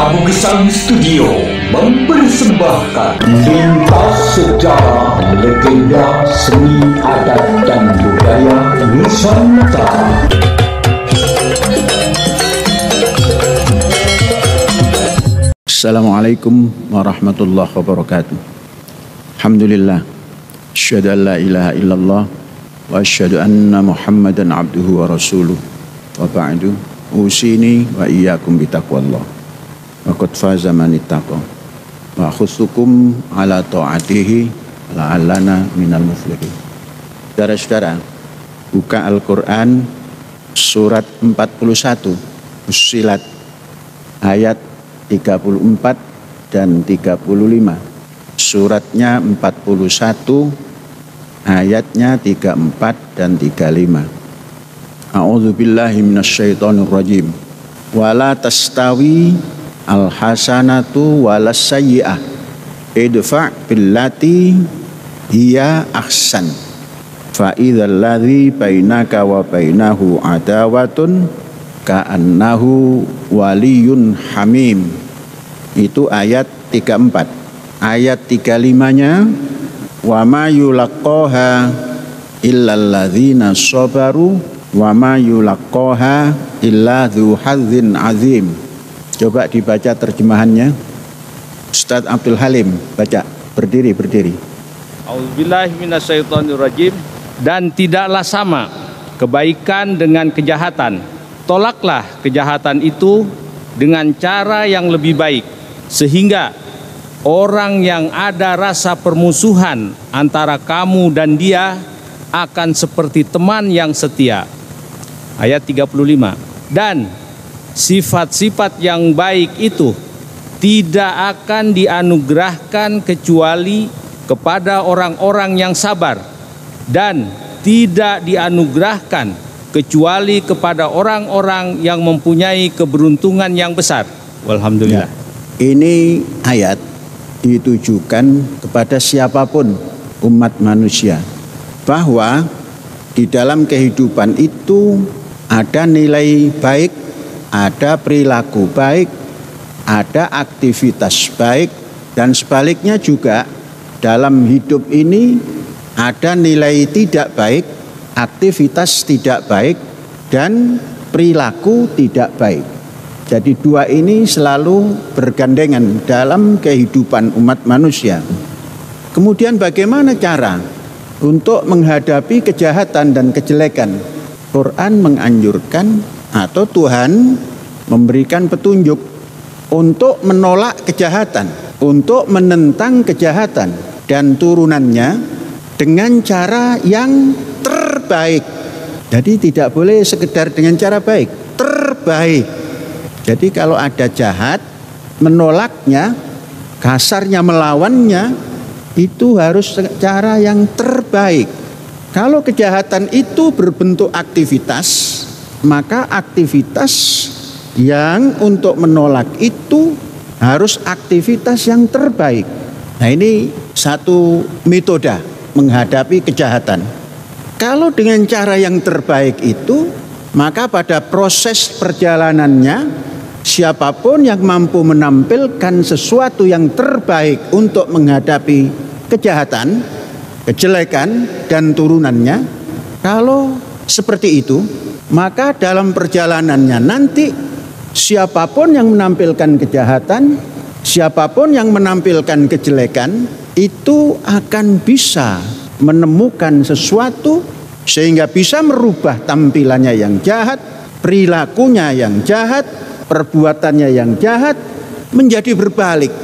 Prabu Gesang Studio mempersembahkan Lintas Sejarah Legenda Seni Adat dan Budaya Nusantara. Assalamualaikum warahmatullahi wabarakatuh. Alhamdulillah, asyhadu an la ilaha illallah wa asyhadu anna Muhammadan abduhu wa rasuluh. Wa ba'du, usini wa iyyakum bitaqwallah. Wa qad faza man ittaqa. Wa khussukum ala ta'atihi la'allana minal muflihin. Saudara-saudara, buka Al-Qur'an surat 41 Fussilat ayat 34 dan 35. Suratnya 41, ayatnya 34 dan 35. A'udzubillahi minasyaitonir rajim. Wala tastawi alhasanatu walas sayyi'ah. Idfa' billati hiya ahsan. Fa idzal ladzi bainaka wa bainahu adawatun ka'annahu waliyun hamim. Itu ayat 34. Ayat 35-nya wa ma yulaqqaha illal ladzina sabaru wa ma yulaqqaha illa dzu hazzin azim. Coba dibaca terjemahannya. Ustaz Abdul Halim, baca. Berdiri. A'udzubillahi minasyaitonirrajim. Dan tidaklah sama kebaikan dengan kejahatan. Tolaklah kejahatan itu dengan cara yang lebih baik, sehingga orang yang ada rasa permusuhan antara kamu dan dia akan seperti teman yang setia. Ayat 35. Dan sifat-sifat yang baik itu tidak akan dianugerahkan kecuali kepada orang-orang yang sabar, dan tidak dianugerahkan kecuali kepada orang-orang yang mempunyai keberuntungan yang besar. Walhamdulillah. Ini ayat ditujukan kepada siapapun umat manusia, bahwa di dalam kehidupan itu ada nilai baik, ada perilaku baik, ada aktivitas baik, dan sebaliknya juga dalam hidup ini ada nilai tidak baik, aktivitas tidak baik, dan perilaku tidak baik. Jadi dua ini selalu bergandengan dalam kehidupan umat manusia. Kemudian bagaimana cara untuk menghadapi kejahatan dan kejelekan? Quran menganjurkan, atau Tuhan memberikan petunjuk untuk menolak kejahatan, untuk menentang kejahatan dan turunannya dengan cara yang terbaik. Jadi tidak boleh sekedar dengan cara baik, terbaik. Jadi kalau ada jahat, menolaknya, kasarnya melawannya, itu harus cara yang terbaik. Kalau kejahatan itu berbentuk aktivitas, maka aktivitas yang untuk menolak itu harus aktivitas yang terbaik. Nah, ini satu metode menghadapi kejahatan. Kalau dengan cara yang terbaik itu, maka pada proses perjalanannya, siapapun yang mampu menampilkan sesuatu yang terbaik untuk menghadapi kejahatan, kejelekan, dan turunannya, kalau seperti itu, maka dalam perjalanannya nanti siapapun yang menampilkan kejahatan, siapapun yang menampilkan kejelekan, itu akan bisa menemukan sesuatu sehingga bisa merubah tampilannya yang jahat, perilakunya yang jahat, perbuatannya yang jahat menjadi berbalik.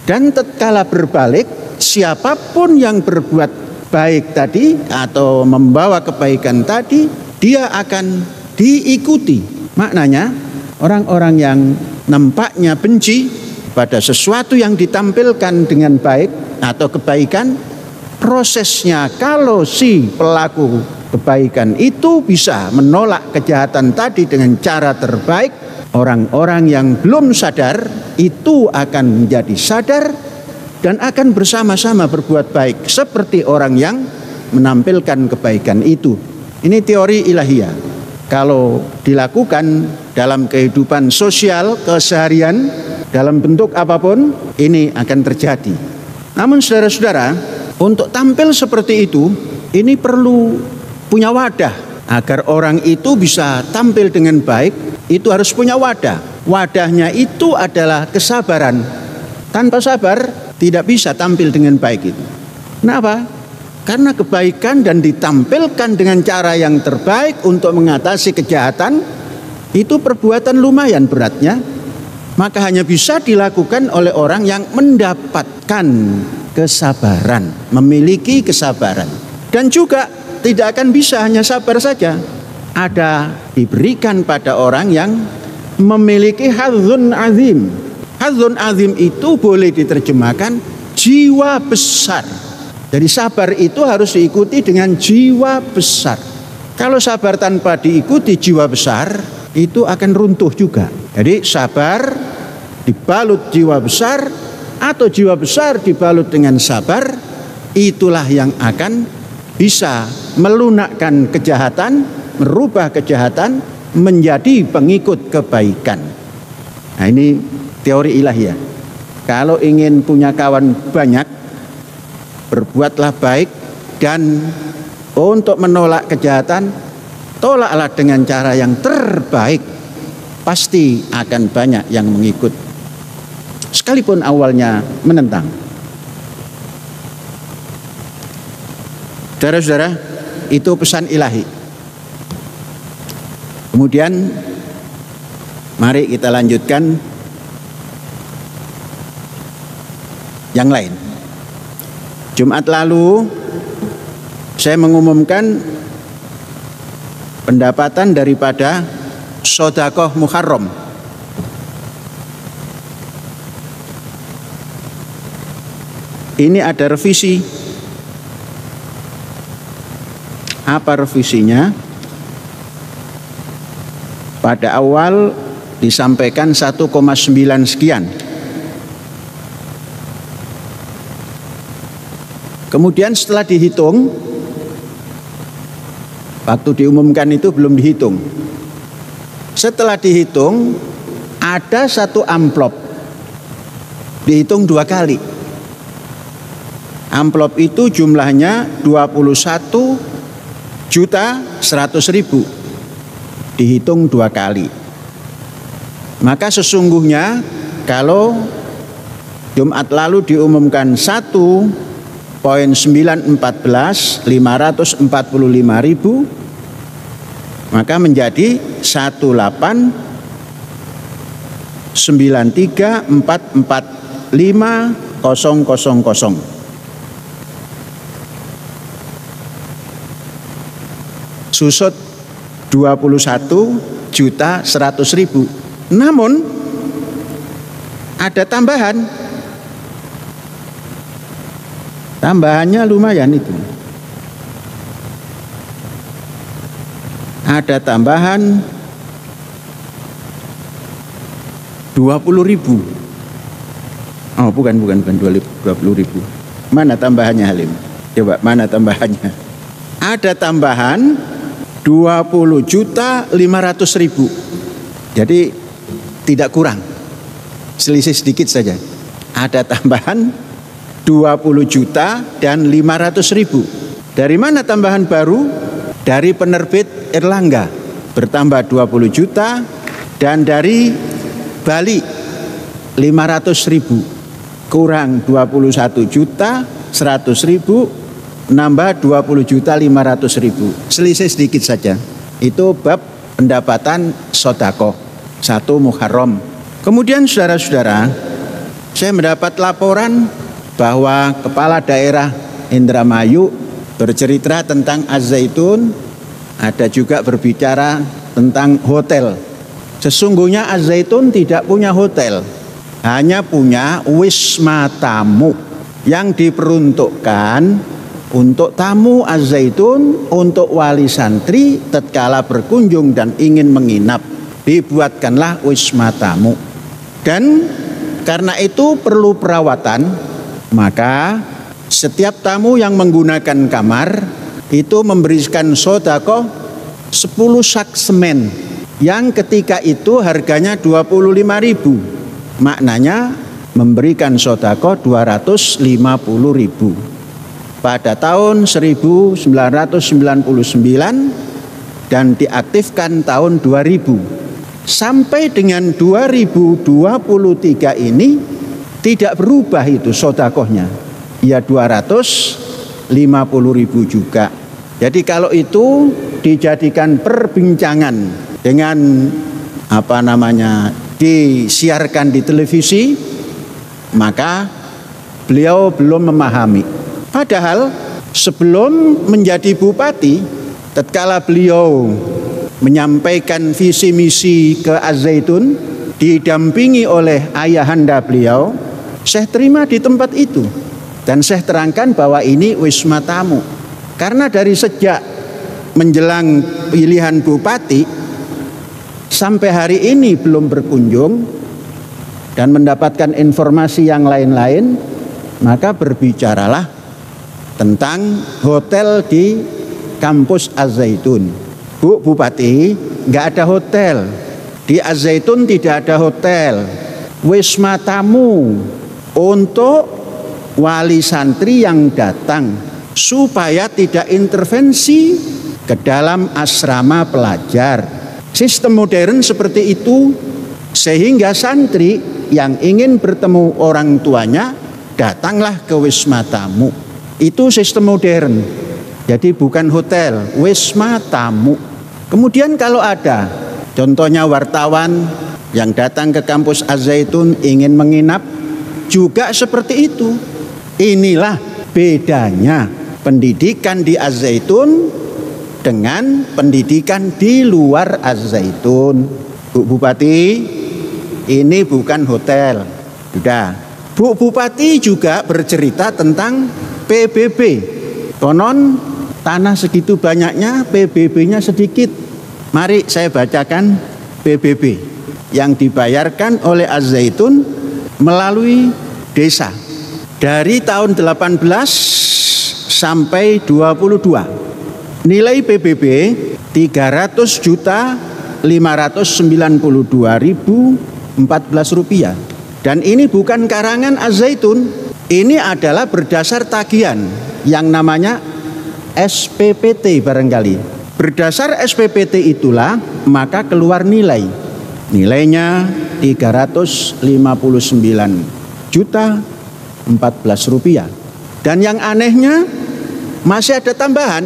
Dan tatkala berbalik, siapapun yang berbuat baik tadi atau membawa kebaikan tadi, dia akan diikuti. Maknanya orang-orang yang nampaknya benci pada sesuatu yang ditampilkan dengan baik atau kebaikan, prosesnya kalau si pelaku kebaikan itu bisa menolak kejahatan tadi dengan cara terbaik, orang-orang yang belum sadar itu akan menjadi sadar dan akan bersama-sama berbuat baik seperti orang yang menampilkan kebaikan itu. Ini teori ilahiyah. Kalau dilakukan dalam kehidupan sosial keseharian, dalam bentuk apapun ini akan terjadi. Namun saudara-saudara, untuk tampil seperti itu, ini perlu punya wadah. Agar orang itu bisa tampil dengan baik, itu harus punya wadah. Wadahnya itu adalah kesabaran. Tanpa sabar, tidak bisa tampil dengan baik itu. Kenapa? Karena kebaikan dan ditampilkan dengan cara yang terbaik untuk mengatasi kejahatan, itu perbuatan lumayan beratnya. Maka hanya bisa dilakukan oleh orang yang mendapatkan kesabaran, memiliki kesabaran. Dan juga tidak akan bisa hanya sabar saja. Ada diberikan pada orang yang memiliki hadzun azim. Hadzun azim itu boleh diterjemahkan jiwa besar. Jadi sabar itu harus diikuti dengan jiwa besar. Kalau sabar tanpa diikuti jiwa besar, itu akan runtuh juga. Jadi sabar dibalut jiwa besar, atau jiwa besar dibalut dengan sabar, itulah yang akan bisa melunakkan kejahatan, merubah kejahatan menjadi pengikut kebaikan. Nah, ini teori ilahiyah. Kalau ingin punya kawan banyak, berbuatlah baik, dan untuk menolak kejahatan, tolaklah dengan cara yang terbaik. Pasti akan banyak yang mengikut, sekalipun awalnya menentang. Saudara-saudara, itu pesan ilahi. Kemudian mari kita lanjutkan yang lain. Jumat lalu saya mengumumkan pendapatan daripada sedekah Muharram. Ini ada revisi. Apa revisinya? Pada awal disampaikan 1,9 sekian. Kemudian setelah dihitung, waktu diumumkan itu belum dihitung. Setelah dihitung, ada satu amplop. Dihitung 2 kali. Amplop itu jumlahnya 21.100.000, dihitung 2 kali. Maka sesungguhnya kalau Jumat lalu diumumkan 1.914.545.000, maka menjadi 1.893.445.000. Susut 21.100.000. Namun ada tambahan. Tambahannya lumayan itu. Ada tambahan 20.000. Oh, bukan 20.000. Mana tambahannya, Halim? Coba, mana tambahannya? Ada tambahan 20.500.000. Jadi tidak kurang, selisih sedikit saja. Ada tambahan 20.500.000. Dari mana tambahan baru? Dari penerbit Erlangga bertambah 20 juta, dan dari Bali 500.000, kurang 21.100.000, nambah 20.500.000, selisih sedikit saja. Itu bab pendapatan sedekah 1 Muharram. Kemudian saudara-saudara, saya mendapat laporan bahwa kepala daerah Indramayu bercerita tentang Az-Zaitun, ada juga berbicara tentang hotel. Sesungguhnya Az-Zaitun tidak punya hotel, hanya punya wisma tamu yang diperuntukkan untuk tamu Az-Zaitun, untuk wali santri tatkala berkunjung dan ingin menginap, dibuatkanlah wisma tamu. Dan karena itu perlu perawatan, maka setiap tamu yang menggunakan kamar itu memberikan sedekah 10 sak semen, yang ketika itu harganya 25.000. maknanya memberikan sedekah 250.000 pada tahun 1999 dan diaktifkan tahun 2000. Sampai dengan 2023 ini tidak berubah itu sedekahnya, ya 250.000 juga. Jadi kalau itu dijadikan perbincangan dengan disiarkan di televisi, maka beliau belum memahami. Padahal sebelum menjadi bupati, tatkala beliau menyampaikan visi misi ke Az-Zaitun didampingi oleh ayahanda beliau, saya terima di tempat itu dan saya terangkan bahwa ini wisma tamu. Karena dari sejak menjelang pilihan bupati sampai hari ini belum berkunjung dan mendapatkan informasi yang lain-lain, maka berbicaralah tentang hotel di kampus Az-Zaitun. Bu Bupati, nggak ada hotel. Di Az-Zaitun tidak ada hotel. Wisma tamu untuk wali santri yang datang supaya tidak intervensi ke dalam asrama pelajar. Sistem modern seperti itu sehingga santri yang ingin bertemu orang tuanya datanglah ke wisma tamu. Itu sistem modern. Jadi bukan hotel, wisma tamu. Kemudian kalau ada contohnya wartawan yang datang ke kampus Az-Zaitun ingin menginap, juga seperti itu. Inilah bedanya pendidikan di Az-Zaitun dengan pendidikan di luar Az-Zaitun. Bu Bupati, ini bukan hotel. Sudah. Bu Bupati juga bercerita tentang PBB. Konon tanah segitu banyaknya, PBB-nya sedikit. Mari saya bacakan PBB yang dibayarkan oleh Az-Zaitun melalui desa. Dari tahun 18 sampai 22. Nilai PBB 300.592.014 rupiah. Dan ini bukan karangan Az-Zaitun. Ini adalah berdasar tagihan yang namanya SPPT barangkali. Berdasar SPPT itulah maka keluar nilai. Nilainya 359.014 rupiah. Dan yang anehnya masih ada tambahan.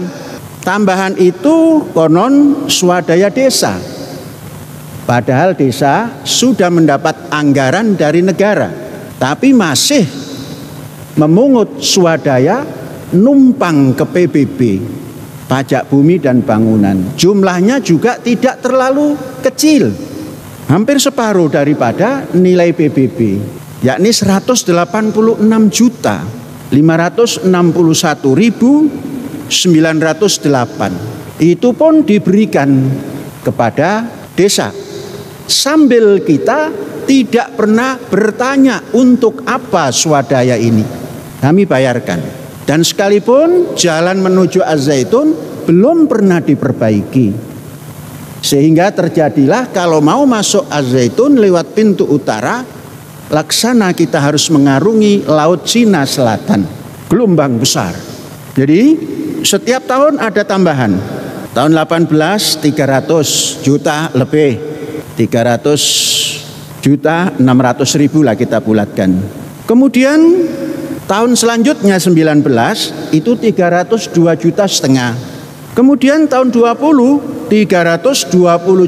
Tambahan itu konon swadaya desa. Padahal desa sudah mendapat anggaran dari negara, tapi masih memungut swadaya numpang ke PBB, pajak bumi dan bangunan. Jumlahnya juga tidak terlalu kecil, hampir separuh daripada nilai PBB, yakni 186.561.908. Itu pun diberikan kepada desa, sambil kita tidak pernah bertanya untuk apa swadaya ini. Kami bayarkan. Dan sekalipun jalan menuju Az-Zaitun belum pernah diperbaiki. Sehingga terjadilah kalau mau masuk Az-Zaitun lewat pintu utara, laksana kita harus mengarungi Laut Cina Selatan. Gelombang besar. Jadi setiap tahun ada tambahan. Tahun 18 300 juta lebih. 300.600.000 lah kita bulatkan. Kemudian tahun selanjutnya 19 itu 302,5 juta. Kemudian tahun 20 320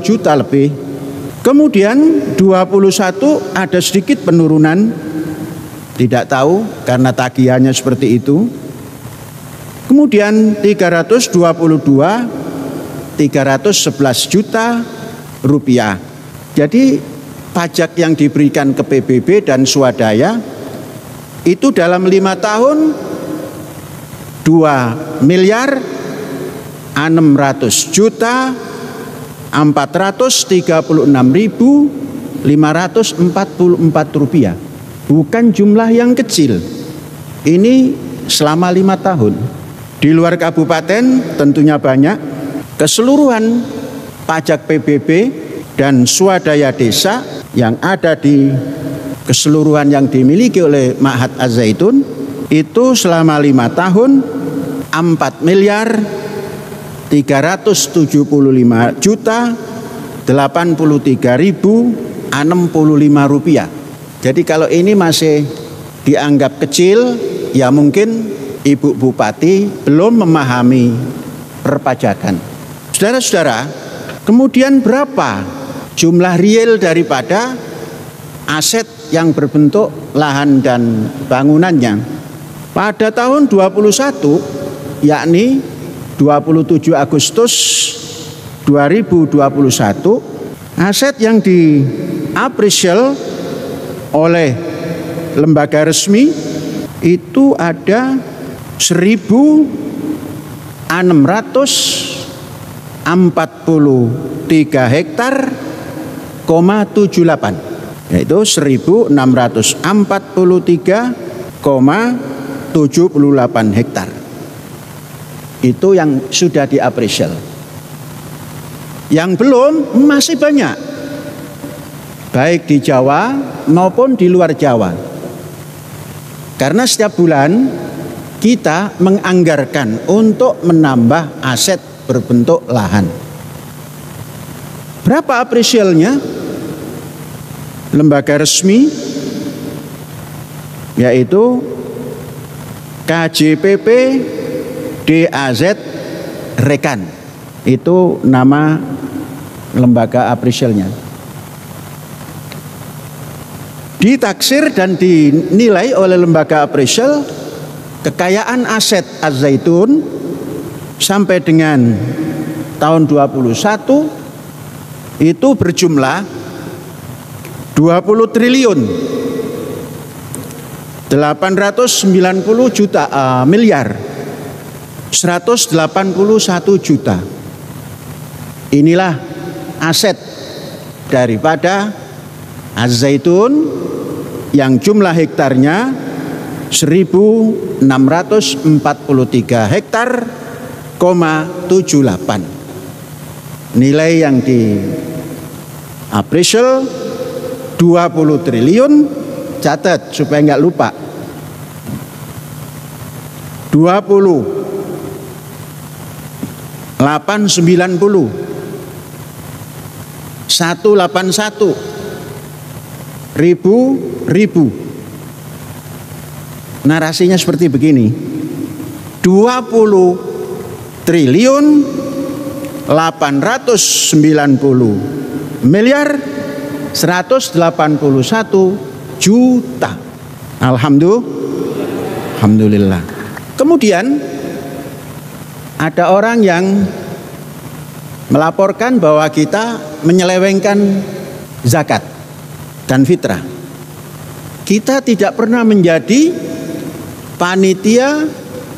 juta lebih. Kemudian 21 ada sedikit penurunan. Tidak tahu karena tagihannya seperti itu. Kemudian 322 311 juta rupiah. Jadi pajak yang diberikan ke PBB dan swadaya itu dalam 5 tahun 2.636.544 rupiah. Bukan jumlah yang kecil. Ini selama 5 tahun. Di luar kabupaten tentunya banyak. Keseluruhan pajak PBB dan swadaya desa yang ada di keseluruhan yang dimiliki oleh Ma'had Az-Zaitun itu selama 5 tahun 4 miliar 375 juta 83.065 rupiah. Jadi kalau ini masih dianggap kecil, ya mungkin Ibu Bupati belum memahami perpajakan. Saudara-saudara, kemudian berapa jumlah real daripada aset yang berbentuk lahan dan bangunannya? Pada tahun 21, yakni 27 Agustus 2021, aset yang diapresial oleh lembaga resmi itu ada 1.643 hektar, 78, yaitu 1.643,78 hektar. Itu yang sudah diapresial. Yang belum masih banyak, baik di Jawa maupun di luar Jawa. Karena setiap bulan kita menganggarkan untuk menambah aset berbentuk lahan. Berapa apresialnya? Lembaga resmi yaitu KJPP DAZ Rekan. Itu nama lembaga apresialnya. Ditaksir dan dinilai oleh lembaga apresial kekayaan aset Az-Zaitun sampai dengan tahun 21 itu berjumlah 20 triliun 890 juta miliar 181 juta. Inilah aset daripada Az-Zaitun yang jumlah hektarnya 1.643 hektar, 78. Nilai yang di-appraisal 20 triliun, catat supaya nggak lupa. 890 181 ribu. Narasinya seperti begini: 20 triliun 890 miliar 181 juta. Alhamdulillah. Kemudian ada orang yang melaporkan bahwa kita menyelewengkan zakat dan fitrah. Kita tidak pernah menjadi panitia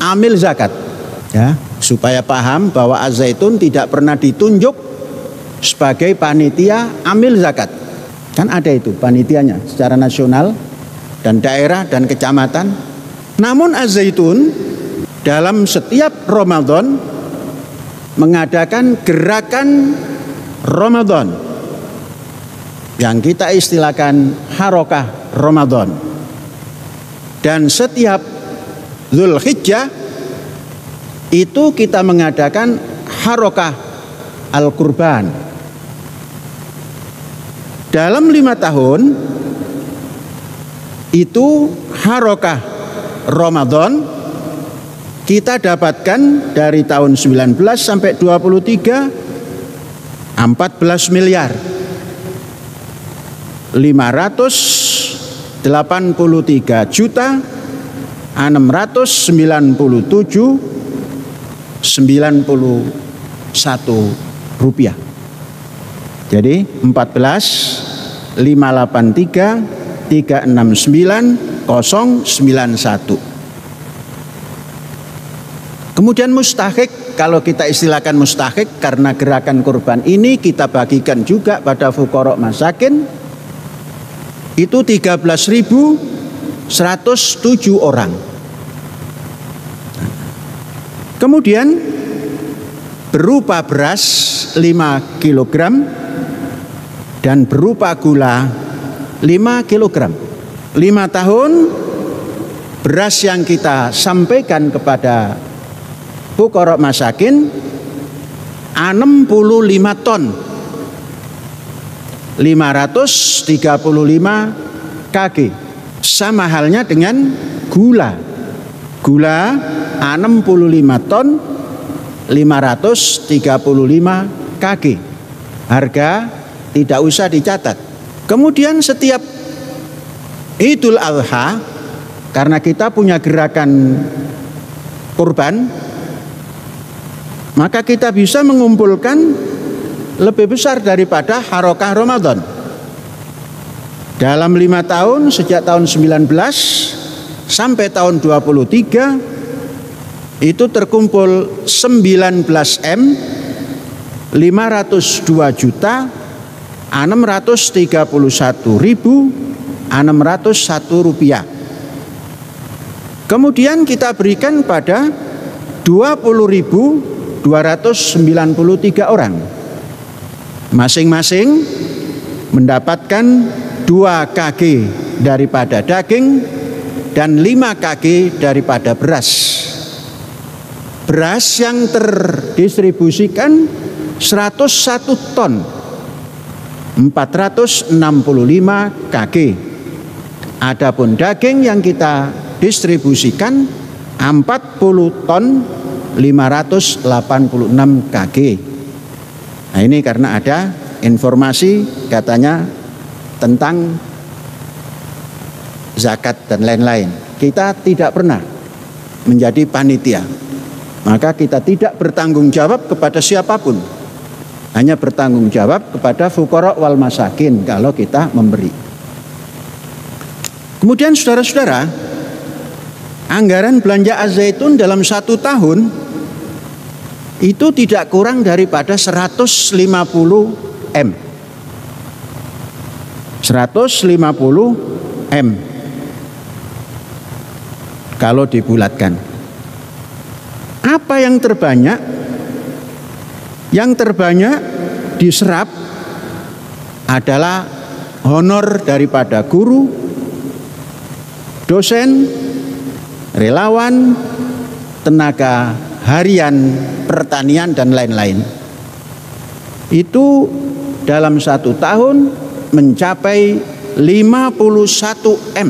amil zakat, ya, supaya paham bahwa Az-Zaitun tidak pernah ditunjuk sebagai panitia amil zakat. Kan ada itu panitianya secara nasional dan daerah dan kecamatan. Namun Az-Zaitun dalam setiap Ramadan mengadakan gerakan Ramadan yang kita istilahkan Harokah Ramadan. Dan setiap Zulhijjah itu kita mengadakan Harokah Al-Qurban. Dalam 5 tahun itu Harokah Ramadan kita dapatkan dari tahun 19 sampai 23 14 miliar 583 juta 697,91 rupiah. Jadi 14 583 369 091. Kemudian mustahik, kalau kita istilahkan mustahik karena gerakan kurban ini kita bagikan juga pada fuqara masakin, itu 13.107 orang. Kemudian berupa beras 5 kg dan berupa gula 5 kg. 5 tahun beras yang kita sampaikan kepada fuqara masakin 65 ton, 535 kg. Sama halnya dengan gula 65 ton, 535 kg. Harga tidak usah dicatat. Kemudian setiap Idul Adha, karena kita punya gerakan kurban, maka kita bisa mengumpulkan lebih besar daripada harokah Ramadan. Dalam 5 tahun, sejak tahun 19 sampai tahun 23, itu terkumpul 19M, 522.631.601 rupiah. Kemudian kita berikan pada 20.293 orang. Masing-masing mendapatkan 2 kg daripada daging dan 5 kg daripada beras. Beras yang terdistribusikan 101 ton, 465 kg. Adapun daging yang kita distribusikan 40 ton, 586 kg. Nah, ini karena ada informasi katanya tentang zakat dan lain-lain. Kita tidak pernah menjadi panitia, maka kita tidak bertanggung jawab kepada siapapun, hanya bertanggung jawab kepada fuqara wal masakin kalau kita memberi. Kemudian saudara-saudara, anggaran belanja Az-Zaitun dalam 1 tahun itu tidak kurang daripada 150 M. 150 M kalau dibulatkan. Apa yang terbanyak? Yang terbanyak diserap adalah honor daripada guru, dosen, relawan, tenaga harian, pertanian, dan lain-lain. Itu dalam 1 tahun mencapai 51 M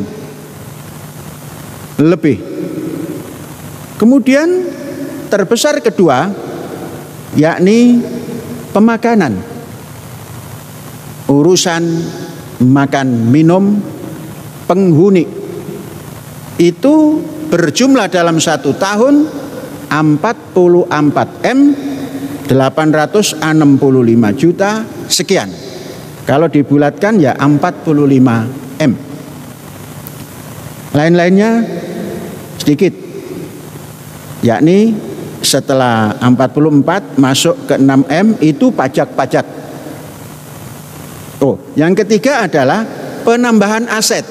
lebih. Kemudian terbesar kedua yakni pemakanan, urusan makan minum penghuni, itu berjumlah dalam 1 tahun 44 M, 865 juta sekian. Kalau dibulatkan ya 45 M. Lain-lainnya sedikit, yakni setelah 44 masuk ke 6 M itu pajak-pajak. Yang ketiga adalah penambahan aset,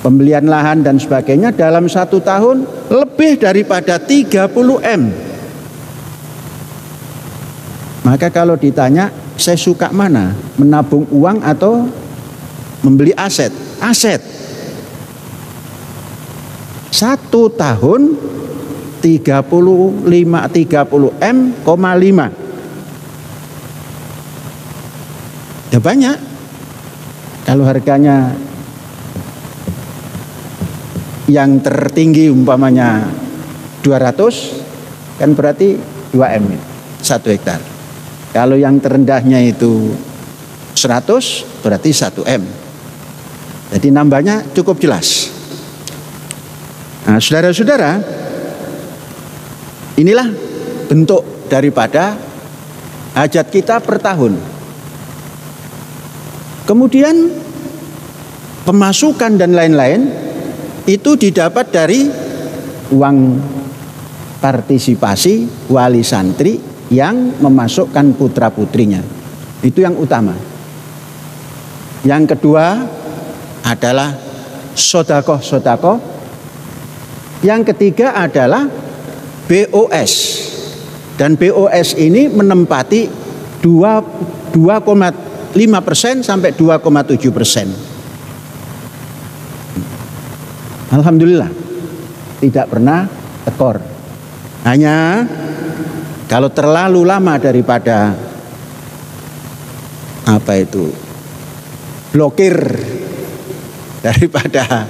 pembelian lahan dan sebagainya dalam 1 tahun lebih daripada 30 M. Maka kalau ditanya, saya suka mana? Menabung uang atau membeli aset? Aset. 1 tahun 30 M,5. Ya banyak. Kalau harganya yang tertinggi umpamanya 200, kan berarti 2 M 1 hektar. Kalau yang terendahnya itu 100, berarti 1 M. Jadi nambahnya cukup jelas. Nah, saudara-saudara, inilah bentuk daripada hajat kita per tahun. Kemudian pemasukan dan lain-lain itu didapat dari uang partisipasi wali santri yang memasukkan putra-putrinya. Itu yang utama. Yang kedua adalah sodakoh-sodakoh. Yang ketiga adalah BOS. Dan BOS ini menempati 2,5% sampai 2,7%. Alhamdulillah tidak pernah tekor. Hanya kalau terlalu lama daripada blokir daripada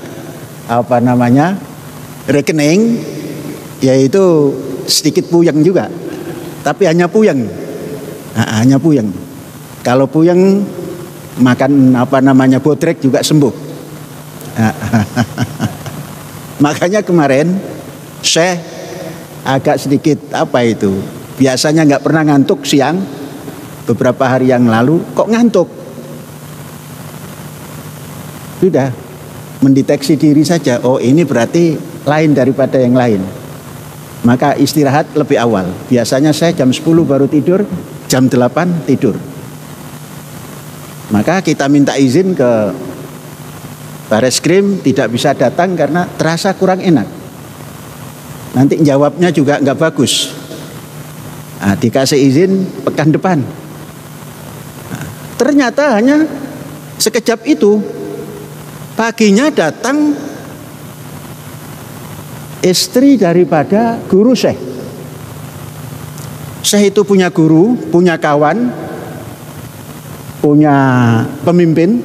rekening, yaitu sedikit puyeng juga. Tapi hanya puyeng. Hanya puyeng. Kalau puyeng makan bodrek juga sembuh. Makanya kemarin Syekh agak sedikit biasanya nggak pernah ngantuk siang, beberapa hari yang lalu kok ngantuk. Sudah mendeteksi diri saja, oh ini berarti lain daripada yang lain. Maka istirahat lebih awal. Biasanya saya jam 10 baru tidur, jam 8 tidur. Maka kita minta izin ke Bareskrim, tidak bisa datang karena terasa kurang enak. Nanti jawabnya juga nggak bagus. Dikasih izin pekan depan. Ternyata hanya sekejap itu. Paginya datang istri daripada guru Syekh. Syekh itu punya guru, punya kawan, punya pemimpin.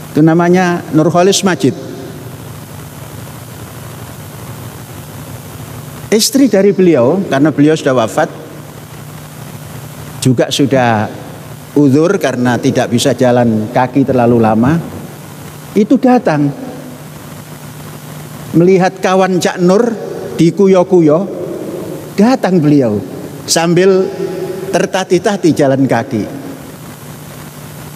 Itu namanya Nurholis Majid. Istri dari beliau, karena beliau sudah wafat, juga sudah uzur karena tidak bisa jalan kaki terlalu lama, itu datang melihat kawan Cak Nur dikuyo-kuyo, datang beliau sambil tertati-tati jalan kaki.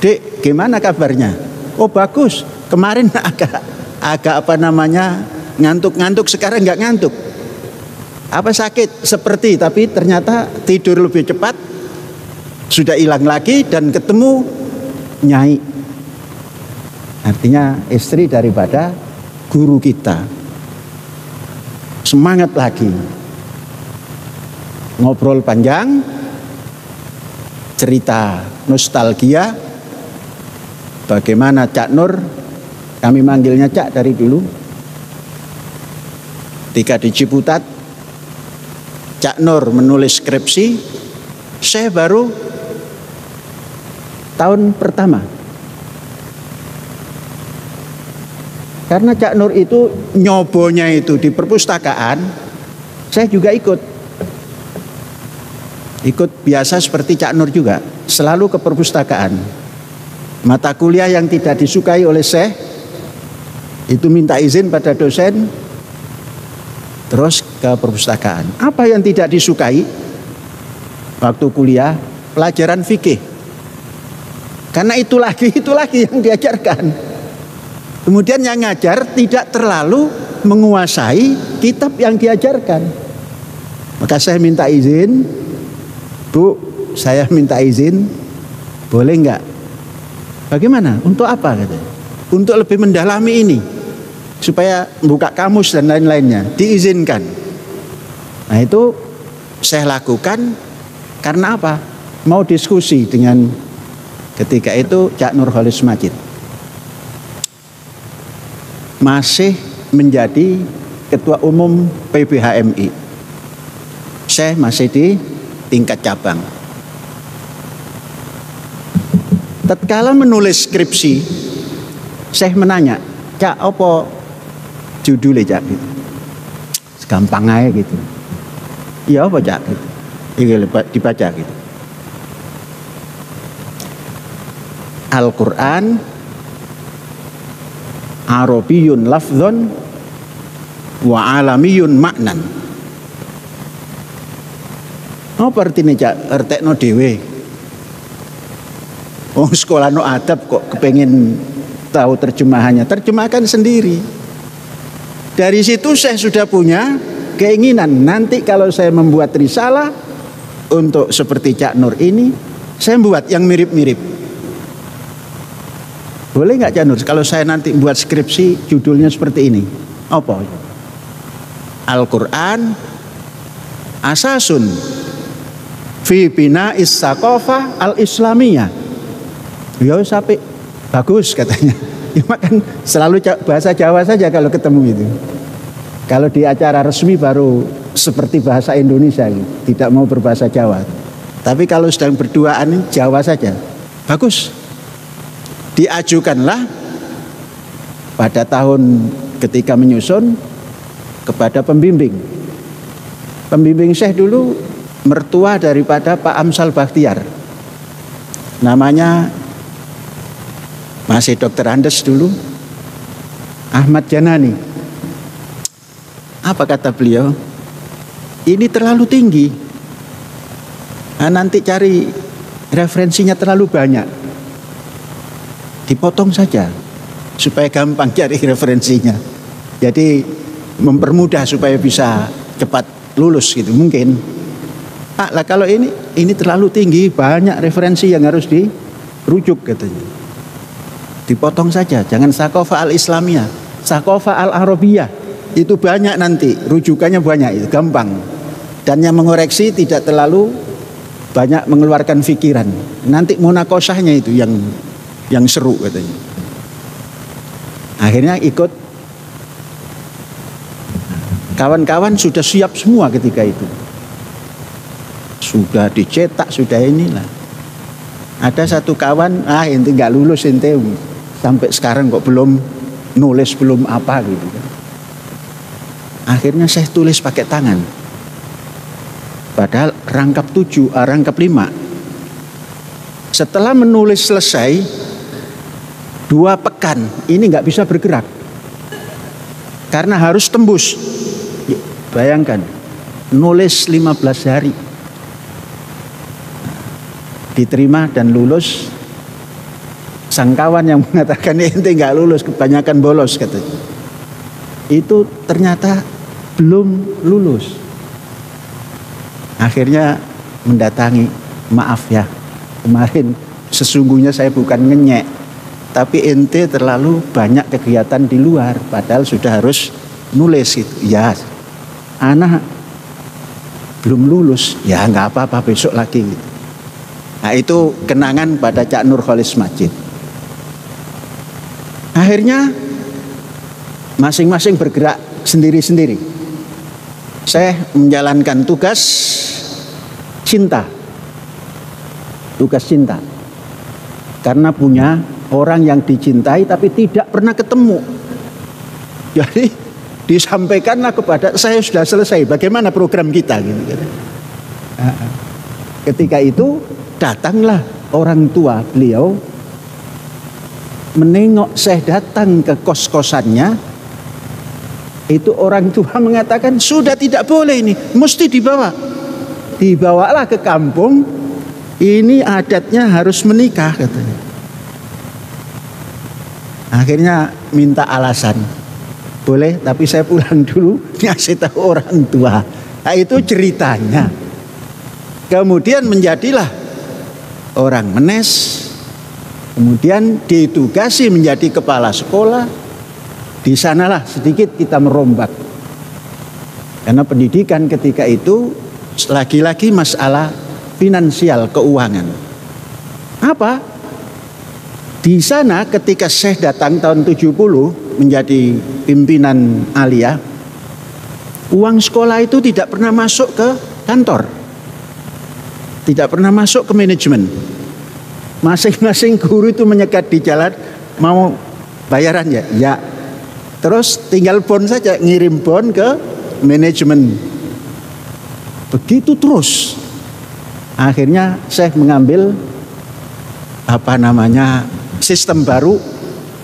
Dek, gimana kabarnya? Oh bagus, kemarin agak ngantuk-ngantuk, sekarang nggak ngantuk. Apa sakit? Seperti, tapi ternyata tidur lebih cepat, sudah hilang lagi dan ketemu Nyai. Artinya istri daripada guru kita. Semangat lagi. Ngobrol panjang, cerita nostalgia, bagaimana Cak Nur, kami manggilnya Cak dari dulu, ketika di Ciputat, Cak Nur menulis skripsi, saya baru tahun pertama. Karena Cak Nur itu nyobonya itu di perpustakaan, saya juga ikut biasa seperti Cak Nur juga, selalu ke perpustakaan. Mata kuliah yang tidak disukai oleh Syekh, itu minta izin pada dosen, terus ke perpustakaan. Apa yang tidak disukai waktu kuliah? Pelajaran fikih. Karena itu lagi yang diajarkan. Kemudian yang ngajar tidak terlalu menguasai kitab yang diajarkan. Maka saya minta izin, Bu, saya minta izin, boleh nggak? Bagaimana? Untuk apa? Katanya. Untuk lebih mendalami ini, supaya buka kamus dan lain-lainnya, diizinkan. Nah itu saya lakukan karena apa? Mau diskusi dengan ketika itu Cak Nurholis Majid. Masih menjadi ketua umum PBHMI. Saya masih di tingkat cabang. Tatkala menulis skripsi, saya menanya, Cak, apa judulnya Cak? Gampang aja gitu. Iya apa Cak? Gitu. Ini dibaca gitu. Al-Quran Arabiyun lafzon wa alamiyun maknan. Apa artinya Cak? Artekno dewe. Oh sekolah no adab kok kepengen tahu terjemahannya, terjemahkan sendiri. Dari situ saya sudah punya keinginan nanti kalau saya membuat risalah untuk seperti Cak Nur ini, saya buat yang mirip-mirip. Boleh nggak Cak Nur kalau saya nanti buat skripsi judulnya seperti ini? Apa? Al-Quran asasun fi bina'is saqafah al-islamiyah. Ya sampai bagus katanya. Cuma kan selalu bahasa Jawa saja kalau ketemu itu. Kalau di acara resmi baru seperti bahasa Indonesia, tidak mau berbahasa Jawa. Tapi kalau sedang berduaan Jawa saja. Bagus. Diajukanlah pada tahun ketika menyusun kepada pembimbing. Pembimbing Syekh dulu mertua daripada Pak Amsal Bakhtiar. Namanya masih Dokter Andes dulu, Ahmad Janani. Apa kata beliau? Ini terlalu tinggi. Nah, nanti cari referensinya terlalu banyak. Dipotong saja supaya gampang cari referensinya. Jadi mempermudah supaya bisa cepat lulus gitu mungkin. Lah kalau ini terlalu tinggi, banyak referensi yang harus dirujuk katanya. Dipotong saja, jangan Saqafah al-Islamiyah, Saqafah al-Arabiyah. Itu banyak nanti, rujukannya banyak, itu gampang. Dan yang mengoreksi tidak terlalu banyak mengeluarkan pikiran. Nanti munakosahnya itu yang seru katanya. Akhirnya ikut. Kawan-kawan sudah siap semua ketika itu. Sudah dicetak, sudah inilah. Ada satu kawan, ente nggak lulus ente. Sampai sekarang kok belum nulis, belum apa gitu kan. Akhirnya saya tulis pakai tangan. Padahal rangkap 5. Setelah menulis selesai 2 pekan, ini nggak bisa bergerak. Karena harus tembus. Bayangkan, nulis 15 hari. Diterima dan lulus. Sang kawan yang mengatakan ente nggak lulus, kebanyakan bolos katanya. Itu ternyata belum lulus. Akhirnya mendatangi, maaf ya, kemarin sesungguhnya saya bukan ngenyek, tapi ente terlalu banyak kegiatan di luar, padahal sudah harus nulis itu. Ya, anak belum lulus, ya nggak apa-apa, besok lagi. Nah itu kenangan pada Cak Nurholis Majid. Akhirnya masing-masing bergerak sendiri-sendiri. Saya menjalankan tugas cinta. Tugas cinta. Karena punya orang yang dicintai tapi tidak pernah ketemu. Jadi disampaikanlah kepada saya sudah selesai. Bagaimana program kita gitu. Ketika itu datanglah orang tua beliau menengok saya datang ke kos-kosannya. Itu orang tua mengatakan sudah tidak boleh ini, mesti dibawa. Dibawalah ke kampung. Ini adatnya harus menikah katanya. Akhirnya minta alasan. Boleh, tapi saya pulang dulu ngasih tahu orang tua. Nah, itu ceritanya. Kemudian menjadilah orang Menes. Kemudian ditugasi menjadi kepala sekolah. Di sanalah sedikit kita merombak. Karena pendidikan ketika itu lagi-lagi masalah finansial, keuangan. Apa? Di sana ketika Syekh datang tahun 70 menjadi pimpinan Aliyah, uang sekolah itu tidak pernah masuk ke kantor. Tidak pernah masuk ke manajemen. Masing-masing guru itu menyekat di jalan, mau bayaran ya? Ya. Terus tinggal bon saja, ngirim bon ke manajemen. Begitu terus. Akhirnya Syekh mengambil sistem baru,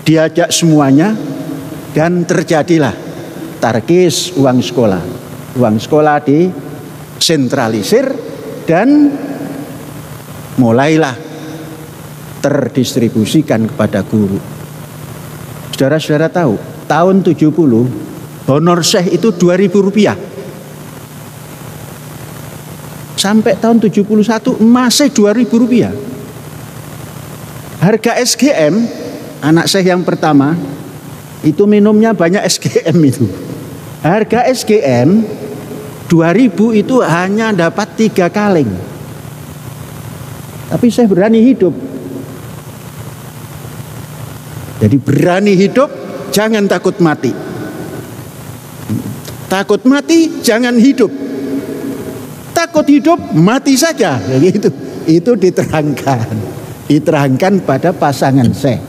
diajak semuanya dan terjadilah tarkis uang sekolah. Uang sekolah disentralisir dan mulailah terdistribusikan kepada guru. Saudara-saudara tahu, tahun 70 honor Syekh itu Rp2.000. Sampai tahun 71 masih Rp2.000. Harga SGM anak Syekh yang pertama itu minumnya banyak SGM itu. Harga SGM 2.000 itu hanya dapat 3 kaleng. Tapi Syekh berani hidup. Jadi berani hidup, jangan takut mati. Takut mati, jangan hidup. Takut hidup, mati saja. Begitu. Itu diterangkan pada pasangan Syekh.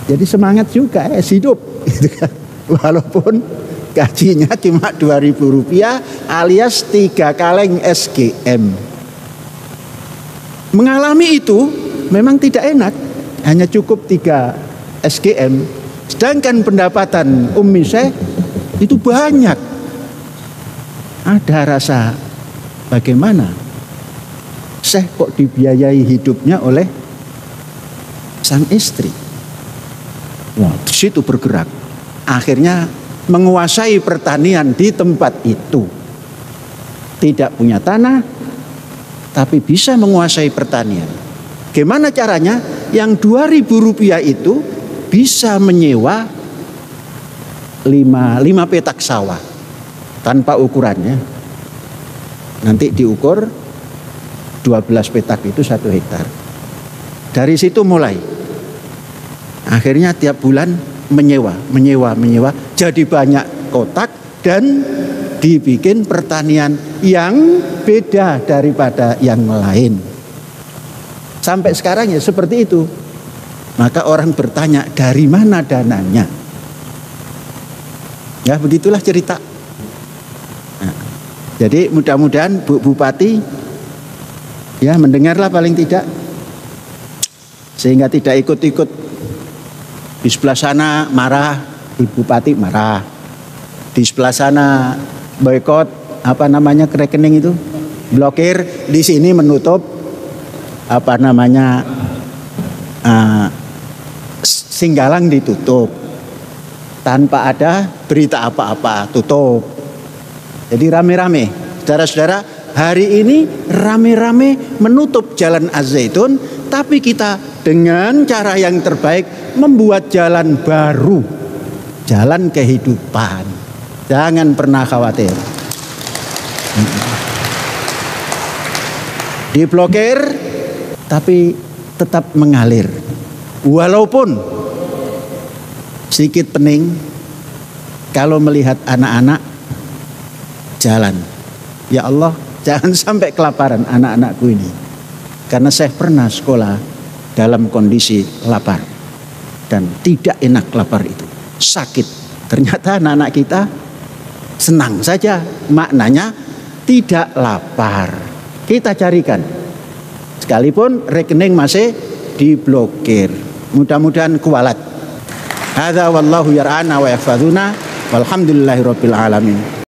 Jadi semangat juga hidup. Gitu kan. Walaupun gajinya cuma Rp2.000 alias 3 kaleng SGM. Mengalami itu memang tidak enak. Hanya cukup 3 SGM. Sedangkan pendapatan Ummi Syekh itu banyak. Ada rasa bagaimana Syekh kok dibiayai hidupnya oleh sang istri. Wah, di situ bergerak. Akhirnya menguasai pertanian di tempat itu. Tidak punya tanah, tapi bisa menguasai pertanian. Gimana caranya? Yang Rp2.000 itu bisa menyewa 5 petak sawah tanpa ukurannya. Nanti diukur 12 petak itu 1 hektar. Dari situ mulai. Akhirnya tiap bulan menyewa. Jadi banyak kotak dan dibikin pertanian yang beda daripada yang lain. Sampai sekarang ya seperti itu. Maka orang bertanya, dari mana dananya? Ya begitulah cerita. Nah, jadi mudah-mudahan Bu Bupati ya mendengarlah paling tidak, sehingga tidak ikut-ikut di sebelah sana marah, Ibu Bupati marah, di sebelah sana boykot rekening itu, blokir, di sini menutup Singgalang ditutup tanpa ada berita apa-apa, tutup. Jadi rame-rame, saudara-saudara, hari ini rame-rame menutup Jalan Az-Zaitun, tapi kita dengan cara yang terbaik membuat jalan baru, jalan kehidupan. Jangan pernah khawatir. Diblokir, tapi tetap mengalir. Walaupun sedikit pening kalau melihat anak-anak jalan. Ya Allah, jangan sampai kelaparan anak-anakku ini. Karena saya pernah sekolah dalam kondisi lapar. Dan tidak enak lapar itu. Sakit. Ternyata anak-anak kita senang saja. Maknanya tidak lapar. Kita carikan. Sekalipun rekening masih diblokir. Mudah-mudahan kualat. Hadza wallahu yar'ana wa yahfazuna walhamdulillahirabbil alamin.